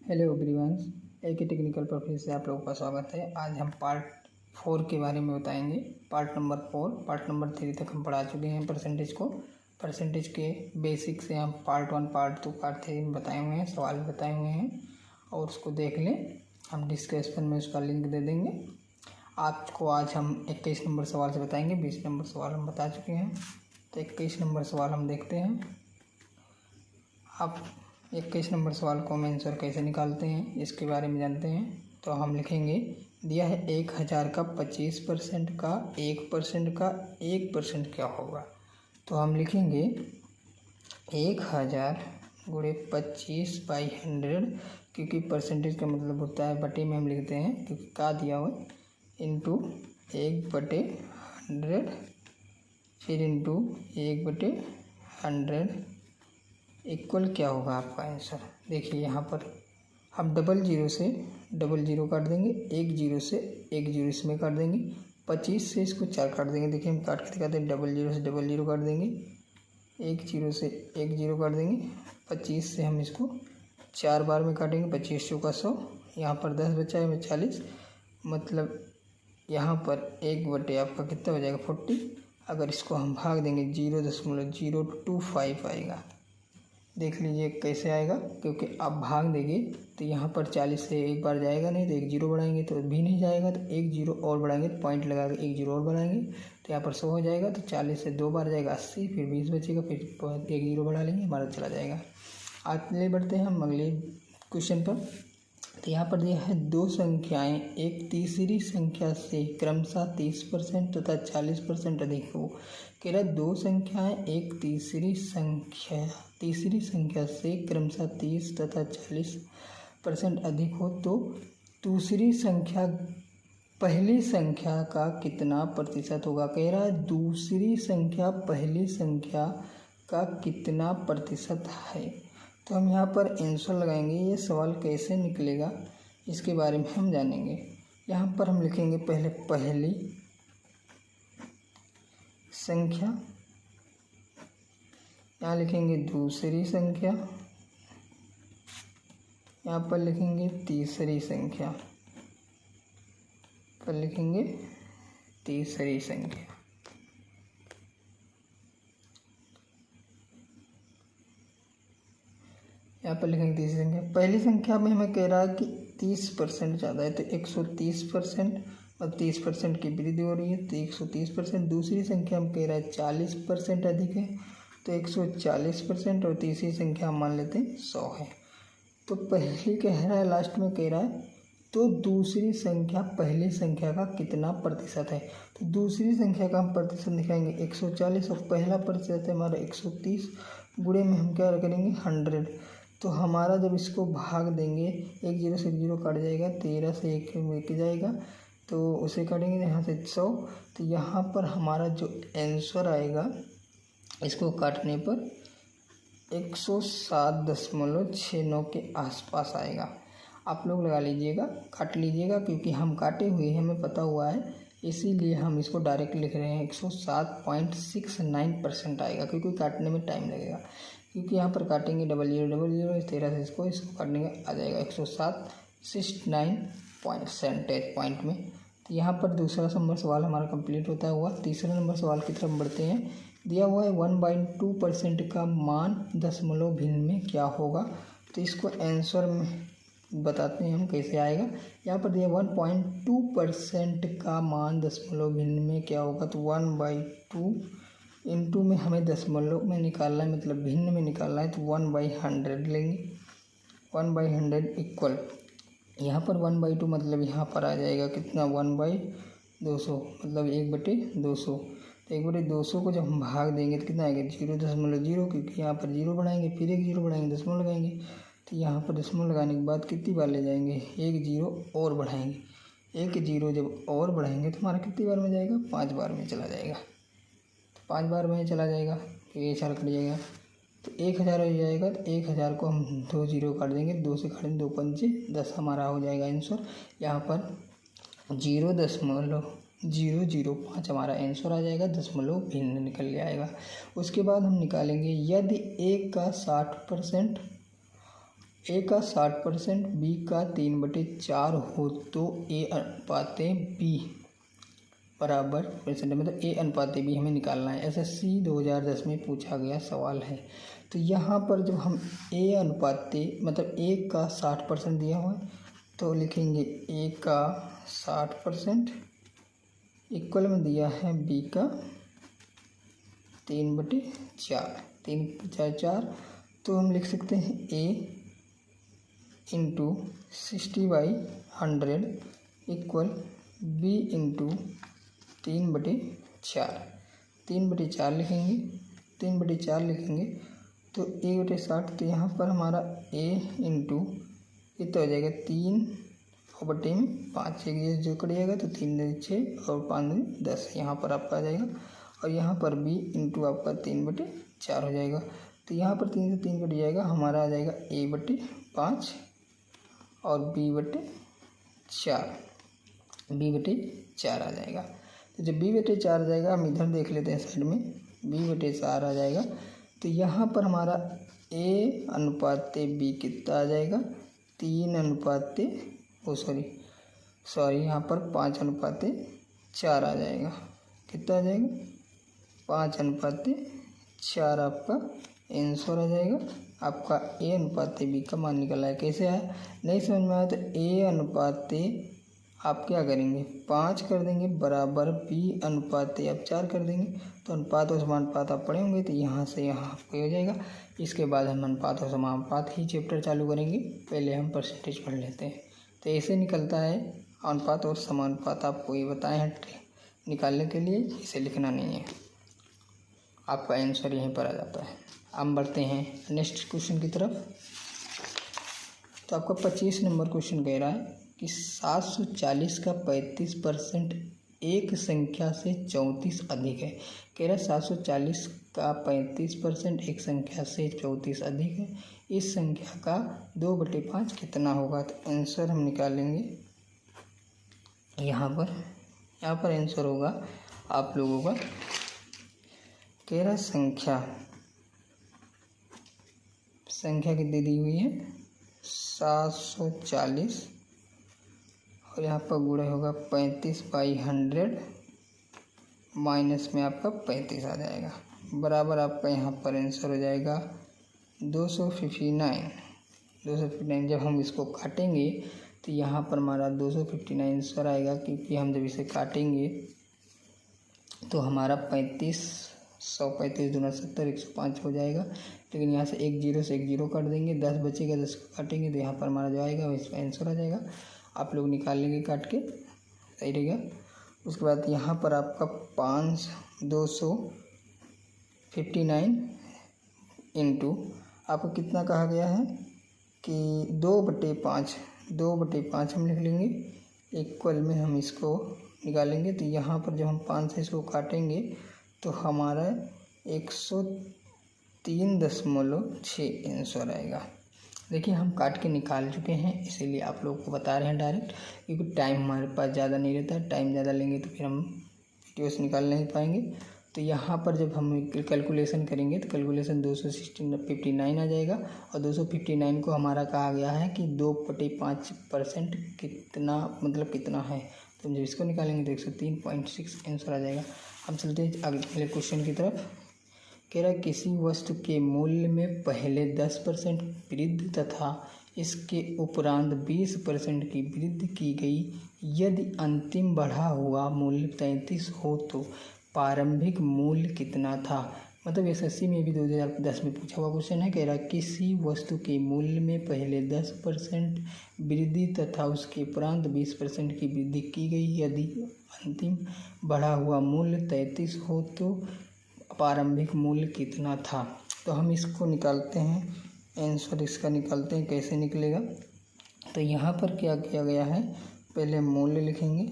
Hello everyone, एक technical पर फिर से आप लोगों का स्वागत है। आज हम पार्ट 4 के बारे में बताएंगे। पार्ट नंबर 4, पार्ट नंबर 3 तक हम पढ़ा चुके हैं परसेंटेज को। परसेंटेज के बेसिक से हम पार्ट 1, पार्ट 2, पार्ट 3 में बताए हुए हैं, सवाल बताए हुए हैं और उसको देख लें। हम डिस्क्रिप्शन में उसका लिंक दे देंगे आपको। आज हम 21 नंबर सवाल से बताएंगे। 20 नंबर सवाल हम बता चुके हैं, तो 21 नंबर सवाल हम देखते हैं। आप 21 नंबर सवाल को हम आंसर कैसे निकालते हैं इसके बारे में जानते हैं। तो हम लिखेंगे, दिया है 1000 का 25% का 1% का 1% क्या होगा। तो हम लिखेंगे 1000 गुणे 25/100, क्योंकि परसेंटेज का मतलब होता है बटे में हम लिखते हैं, क्योंकि का दिया हुआ इंटू 1/100, फिर इंटू 1/100 इक्वल क्या होगा आपका आंसर। देखिए यहाँ पर हम 00 से 00 काट देंगे, 10 से 10 इसमें काट देंगे, 25 से इसको 4 काट देंगे। देखिए हम काट के दिखाते हैं, 00 से 00 काट देंगे, 10 से 10 काट देंगे, 25 से हम इसको 4 बार में काटेंगे, 25 चौका 100, यहाँ पर 10 बचा है, 40, मतलब यहाँ पर 1 आपका कितना हो जाएगा 40। अगर इसको हम भाग देंगे 0.025 आएगा। देख लीजिए कैसे आएगा, क्योंकि आप भाग देंगे तो यहाँ पर 40 से एक बार जाएगा नहीं, तो 1 0 बढ़ाएंगे तो भी नहीं जाएगा, तो 1 0 और बढ़ाएंगे, तो पॉइंट लगा के 1 0 और बढ़ाएंगे तो यहाँ पर 100 हो जाएगा। तो 40 से 2 बार जाएगा 80, फिर 20 बचेगा, फिर 1 0 बढ़ा लेंगे, हमारा चला जाएगा। आगे बढ़ते हैं हम अगले क्वेश्चन पर। तो यहाँ पर दिया है दो संख्याएं एक तीसरी संख्या से क्रमशः 30% तथा 40% अधिक हो। कह रहा है दो संख्याएं एक तीसरी संख्या से क्रमशः 30 तथा 40% अधिक हो, तो दूसरी संख्या पहली संख्या का कितना प्रतिशत होगा। कह रहा है दूसरी संख्या पहली संख्या का कितना प्रतिशत है। तो हम यहाँ पर आंसर लगाएंगे। ये सवाल कैसे निकलेगा इसके बारे में हम जानेंगे। यहाँ पर हम लिखेंगे पहले पहली संख्या, यहाँ लिखेंगे दूसरी संख्या, यहाँ पर लिखेंगे तीसरी संख्या, पर लिखेंगे तीसरी संख्या। यहाँ पर लिखेंगे तीसरी संख्या। पहली संख्या में हमें कह रहा है कि 30% ज़्यादा है, तो 130% और 30% की वृद्धि हो रही है, तो 130%। दूसरी संख्या हम कह रहा है 40% अधिक है, तो 140%, और तीसरी संख्या हम मान लेते हैं 100 है। तो पहली कह रहा है, लास्ट में कह रहा है तो दूसरी संख्या पहली संख्या का कितना प्रतिशत है। तो दूसरी संख्या का हम प्रतिशत दिखाएंगे 140, और पहला प्रतिशत है हमारा 130, गुणे में हम क्या करेंगे 100। तो हमारा जब इसको भाग देंगे 1 0 से 0 काट जाएगा, 13 से 1 मिल जाएगा, तो उसे काटेंगे यहाँ से 100। तो यहाँ पर हमारा जो आंसर आएगा इसको काटने पर 107.69 के आसपास आएगा। आप लोग लगा लीजिएगा, काट लीजिएगा, क्योंकि हम काटे हुए हैं, हमें पता हुआ है, इसीलिए हम इसको डायरेक्ट लिख रहे हैं। 107.69% आएगा, क्योंकि काटने में टाइम लगेगा। क्योंकि यहाँ पर काटेंगे 00 13 से इसको काटने में आ जाएगा 107.69 परसेंटेज पॉइंट में। तो यहाँ पर दूसरा नंबर सवाल हमारा कंप्लीट होता हुआ तीसरा नंबर सवाल की तरफ बढ़ते हैं। दिया हुआ है 1/2% का मान दशमलव भिन्न में क्या होगा। तो इसको आंसर में बताते हैं हम कैसे आएगा। यहाँ पर दिया 1.2% का मान दशमलव भिन्न में क्या होगा। तो 1/2 इंटू में हमें दशमलव में निकालना है, मतलब भिन्न में निकालना है, तो 1/100 लेंगे। 1/100 इक्वल यहाँ पर 1/2 मतलब यहाँ पर आ जाएगा कितना 1/200, मतलब 1/200। तो 1/200 को जब हम भाग देंगे तो कितना आएगा 0.0, क्योंकि यहाँ पर 0 बढ़ाएंगे, फिर 1 0 बढ़ाएंगे, दशमलव लगाएंगे। तो यहाँ पर दशमलव लगाने के बाद कितनी बार ले जाएंगे 1 0 और बढ़ाएंगे। 1 0 जब और बढ़ाएंगे तो हमारा कितनी बार में जाएगा 5 बार में चला जाएगा। तो 5 बार में चला जाएगा, तो ये 4 कट जाएगा, तो 1000 हो जाएगा। तो 1000 को हम 2 0 काट देंगे, 2 से काटेंगे 2 पंचे 10 हमारा हो जाएगा आंसर। यहाँ पर 0.005 हमारा आंसर आ जाएगा, दशमलव भिन्न निकल जाएगा। उसके बाद हम निकालेंगे यदि 1 का 60% ए का 60%, बी का 3/4 हो तो ए अनुपाते बी बराबर परसेंट, मतलब ए अनुपाते बी हमें निकालना है। एसएससी 2010 में पूछा गया सवाल है। तो यहाँ पर जब हम ए अनुपाते मतलब ए का 60% दिया हुआ है तो लिखेंगे ए का 60% इक्वल में दिया है बी का 3/4, 3/4, तो हम लिख सकते हैं ए इंटू 60/100 इक्वल बी इंटू 3/4, 3/4 लिखेंगे, 3/4 लिखेंगे तो 1/60, तो यहाँ पर हमारा ए इंटू कितना हो जाएगा 3/5, एक जो कट जाएगा तो 3 दूनी 6 और 5 दूनी 10 यहाँ पर आपका आ जाएगा। और यहाँ पर बी इंटू आपका 3/4 हो जाएगा। तो यहाँ पर 3 से 3 कट जाएगा, हमारा आ जाएगा a/5 और b/4 आ जाएगा। तो जब b/4 आ जाएगा, हम इधर देख लेते हैं साइड में, b/4 आ जाएगा तो यहाँ पर हमारा a अनुपाते b कितना आ जाएगा 3 अनुपाते यहाँ पर 5/4 आ जाएगा। कितना आ जाएगा 5/4 आपका आंसर आ जाएगा। आपका a अनुपाते b का मान निकला है। कैसे आया नहीं समझ में आया तो a अनुपाते आप क्या करेंगे 5 कर देंगे बराबर b अनुपाते आप 4 कर देंगे, तो अनुपात और समानुपात आप पढ़े होंगे तो यहाँ से यहाँ आपको हो जाएगा। इसके बाद हम अनुपात और समानुपात ही चैप्टर चालू करेंगे, पहले हम परसेंटेज पढ़ लेते हैं। तो ऐसे निकलता है अनुपात और समानुपात, आपको ये बताए हैं निकालने के लिए, इसे लिखना नहीं है, आपका आंसर यहीं पर आ जाता है। हम बढ़ते हैं नेक्स्ट क्वेश्चन की तरफ। तो आपका 25 नंबर क्वेश्चन कह रहा है कि 740 का 35% एक संख्या से 34 अधिक है। कह रहा है 740 का 35% एक संख्या से 34 अधिक है, इस संख्या का 2/5 कितना होगा। तो आंसर हम निकालेंगे यहाँ पर आंसर होगा आप लोगों का, कह रहा संख्या कितनी दी हुई है 740 और यहाँ पर गुणा होगा 35/100 माइनस में आपका 35 आ जाएगा, बराबर आपका यहाँ पर आंसर हो जाएगा 259। जब हम इसको काटेंगे तो यहाँ पर हमारा 259 आंसर आएगा, क्योंकि हम जब इसे काटेंगे तो हमारा 135 दूना 70 105 हो जाएगा। लेकिन यहाँ से एक जीरो काट देंगे, 10 बचेगा, 10 को काटेंगे तो यहाँ पर हमारा जो आएगा इसका आंसर आ जाएगा। आप लोग निकाल लेंगे काट के, सही रहेगा। उसके बाद यहाँ पर आपका 259 इंटू आपको कितना कहा गया है कि 2/5 हम लिख लेंगे, इक्वल में हम इसको निकालेंगे। तो यहाँ पर जब हम 5 से इसको काटेंगे तो हमारा 103.6 आंसर आएगा। देखिए हम काट के निकाल चुके हैं, इसीलिए आप लोगों को बता रहे हैं डायरेक्ट, क्योंकि टाइम हमारे पास ज़्यादा नहीं रहता है। टाइम ज़्यादा लेंगे तो फिर हम वीडियोस निकाल नहीं पाएंगे। तो यहाँ पर जब हम कैलकुलेशन करेंगे तो कैलकुलेशन 259 आ जाएगा, और 259 को हमारा कहा गया है कि 2/5% कितना है। तो जब इसको निकालेंगे तो 103.6 आंसर आ जाएगा। हम चलते हैं अगले क्वेश्चन की तरफ। कह रहा है किसी वस्तु के मूल्य में पहले 10% वृद्धि तथा इसके उपरांत 20% की वृद्धि की गई, यदि अंतिम बढ़ा हुआ मूल्य 33 हो तो प्रारंभिक मूल्य कितना था। मतलब एसएससी में भी 2010 में पूछा हुआ क्वेश्चन है। कह रहा है किसी वस्तु के मूल्य में पहले 10% वृद्धि तथा उसके उपरांत 20% की वृद्धि की गई, यदि अंतिम बढ़ा हुआ मूल्य 33 हो तो प्रारंभिक मूल्य कितना था। तो हम इसको निकालते हैं, आंसर इसका निकालते हैं, कैसे निकलेगा। तो यहाँ पर क्या किया गया है, पहले मूल्य लिखेंगे।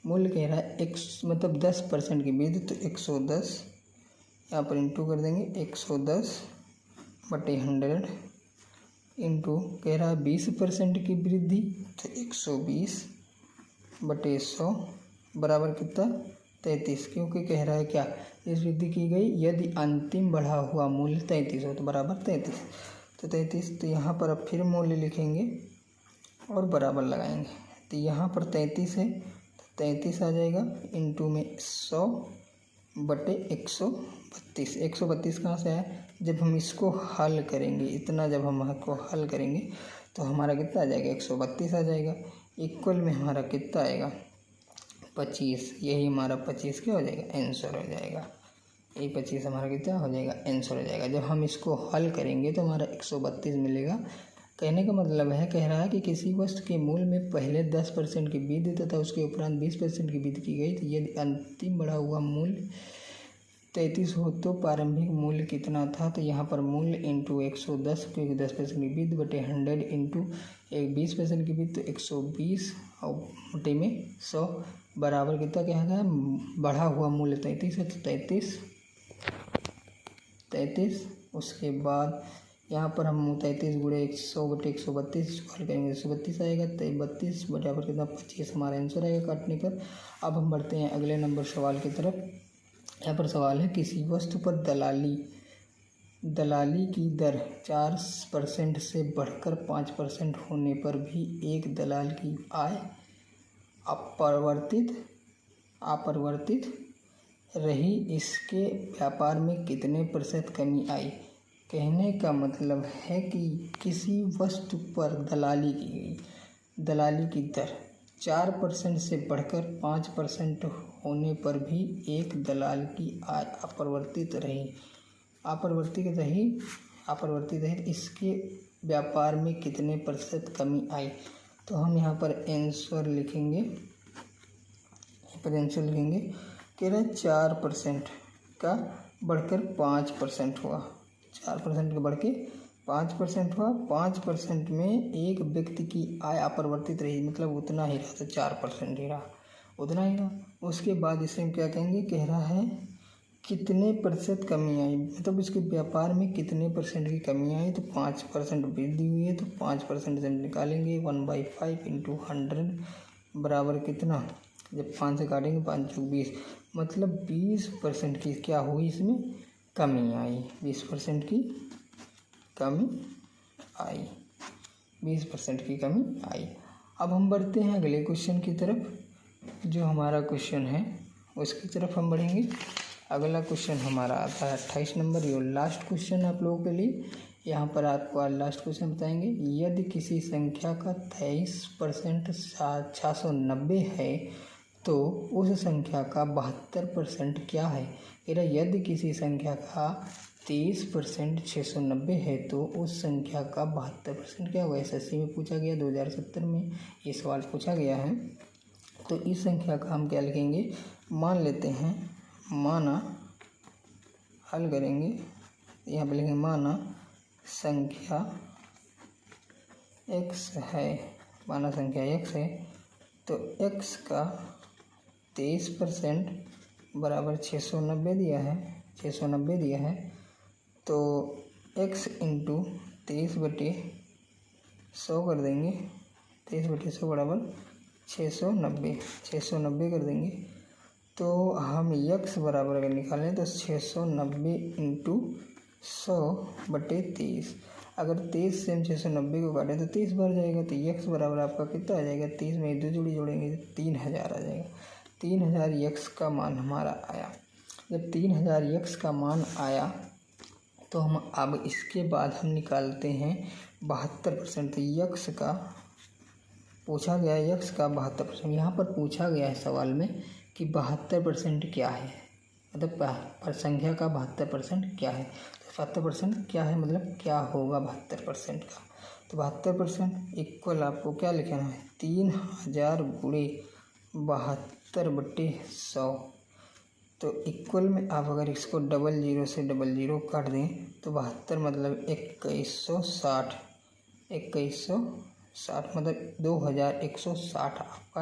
मूल्य कह रहा है मतलब 10% की वृद्धि, तो 110 यहाँ पर इंटू कर देंगे, 110/100 इंटू कह रहा है 20% की वृद्धि, तो 120/100 बराबर कितना 33, क्योंकि कह रहा है क्या इस वृद्धि की गई यदि अंतिम बढ़ा हुआ मूल्य 33 हो तो बराबर 33। तो 33, तो यहाँ पर अब फिर मूल्य लिखेंगे और बराबर लगाएंगे। तो यहाँ पर 33 है तो 33 आ जाएगा, इंटू में 100/132। 132 कहाँ से आया, जब हम इसको हल करेंगे, इतना जब हम इसको हल करेंगे तो हमारा कितना आ जाएगा, 132 आ जाएगा। इक्वल में हमारा कितना आएगा, 25। यही हमारा 25 क्या हो जाएगा, आंसर हो जाएगा। ये 25 हमारा कितना हो जाएगा, आंसर हो जाएगा। जब हम इसको हल करेंगे तो हमारा 132 मिलेगा। कहने का मतलब है, कह रहा है कि किसी वस्तु के मूल्य में पहले 10% की वृद्धि तथा उसके उपरांत 20% की वृद्धि की गई, तो यदि अंतिम बढ़ा हुआ मूल्य 33 हो तो प्रारंभिक मूल्य कितना था। तो यहाँ पर मूल्य इंटू 110, क्योंकि 10% की वृद्धि बटे 100 इंटू 20% की वृद्धि, तो 120 और बटे में 100 बराबर कितना क्या है, बढ़ा हुआ मूल्य 33 है तो 33। उसके बाद यहाँ पर हम 33 गुणे 100/132 हल करेंगे, 132 आएगा। तो 32 बराबर कितना, 25 हमारा आंसर आएगा काटने पर। अब हम बढ़ते हैं अगले नंबर सवाल की तरफ। यहाँ पर सवाल है, किसी वस्तु पर दलाली की दर 4% से बढ़कर 5% होने पर भी एक दलाल की आय अपरिवर्तित रही, इसके व्यापार में कितने प्रतिशत कमी आई। कहने का मतलब है कि किसी वस्तु पर दलाली की गई, दलाली की दर 4% से बढ़कर 5% होने पर भी एक दलाल की आय अपरिवर्तित रही, इसके व्यापार में कितने प्रतिशत कमी आई। तो हम यहाँ पर आंसर लिखेंगे, कह रहे 4% का बढ़कर 5% हुआ, 4% का बढ़ के 5% हुआ। 5% में एक व्यक्ति की आय अपरिवर्तित रही, मतलब उतना ही रहा, तो 4% ही रहा, उतना ही रहा। उसके बाद इसे हम क्या कहेंगे, कह रहा है कितने प्रतिशत कमी आई, मतलब इसके व्यापार में कितने परसेंट की कमी आई। तो 5% वृद्धि हुई है, तो 5% से हम निकालेंगे 1/5 इंटू 100 बराबर कितना, जब 5 से काटेंगे 5 चौक 20, मतलब 20% की क्या हुई, इसमें कमी आई, 20% की कमी आई, 20% की कमी आई। अब हम बढ़ते हैं अगले क्वेश्चन की तरफ। जो हमारा क्वेश्चन है उसकी तरफ हम बढ़ेंगे। अगला क्वेश्चन हमारा आता है 28 नंबर, ये लास्ट क्वेश्चन आप लोगों के लिए। यहाँ पर आपको आज लास्ट क्वेश्चन बताएंगे, यदि किसी संख्या का 23% 690 है तो उस संख्या का 72% क्या है। यदि किसी संख्या का 23% 690 है तो उस संख्या का 72% क्या होगा। SSC में पूछा गया, 2070 में ये सवाल पूछा गया है। तो इस संख्या का हम क्या लिखेंगे, मान लेते हैं, माना हल करेंगे, यहाँ पर लिखेंगे माना संख्या x है, माना संख्या x है, तो x का 23% बराबर 690 दिया है, 690 दिया है। तो x इंटू 23/100 कर देंगे, 23/100 बराबर 690 कर देंगे। तो हम x बराबर अगर निकालें तो 690 इंटू 100/23, अगर 23 से हम 690 को काटें तो 30 बार जाएगा। तो x बराबर आपका कितना आ जाएगा, 30 में 2 जोड़ी जोड़ेंगे तो 3000 आ जाएगा। 3000 x का मान हमारा आया। जब 3000 x का मान आया तो हम अब इसके बाद हम निकालते हैं 72%। तो x का पूछा गया है, x का 72%, यहाँ पर पूछा गया है सवाल में कि 72% क्या है, मतलब संख्या का 72% क्या है। तो 72% क्या है, मतलब क्या होगा 72% का। तो 72% इक्वल आपको क्या लिखना है, 3000 गुणे 72/100। तो इक्वल में आप अगर इसको 00 से 00 काट दें तो 72 मतलब 2160, 2160 मतलब 2160 आपका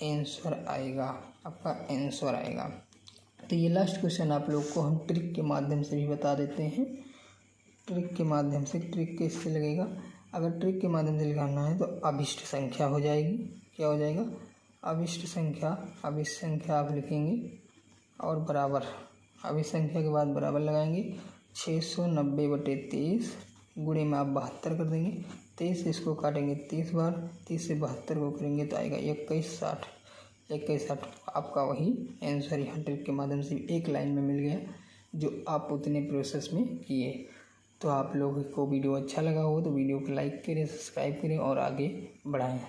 आंसर आएगा। तो ये लास्ट क्वेश्चन आप लोग को हम ट्रिक के माध्यम से भी बता देते हैं। ट्रिक के माध्यम से, ट्रिक कैसे लगेगा, अगर ट्रिक के माध्यम से लिखाना है तो अभिष्ट संख्या हो जाएगी, क्या हो जाएगा, अभिष्ट संख्या आप लिखेंगे और बराबर, अभिष्ट संख्या के बाद बराबर लगाएंगे 690/23 गुणे में आप 72 कर देंगे। 23 से इसको काटेंगे 30 बार, 30 से 72 को करेंगे तो आएगा 2160। 2160 आपका वही आंसर यहाँ ट्रिक के माध्यम से एक लाइन में मिल गया जो आप उतने प्रोसेस में किए। तो आप लोगों को वीडियो अच्छा लगा हो तो वीडियो को लाइक करें, सब्सक्राइब करें और आगे बढ़ाएं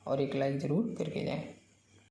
और एक लाइक ज़रूर करके जाएं।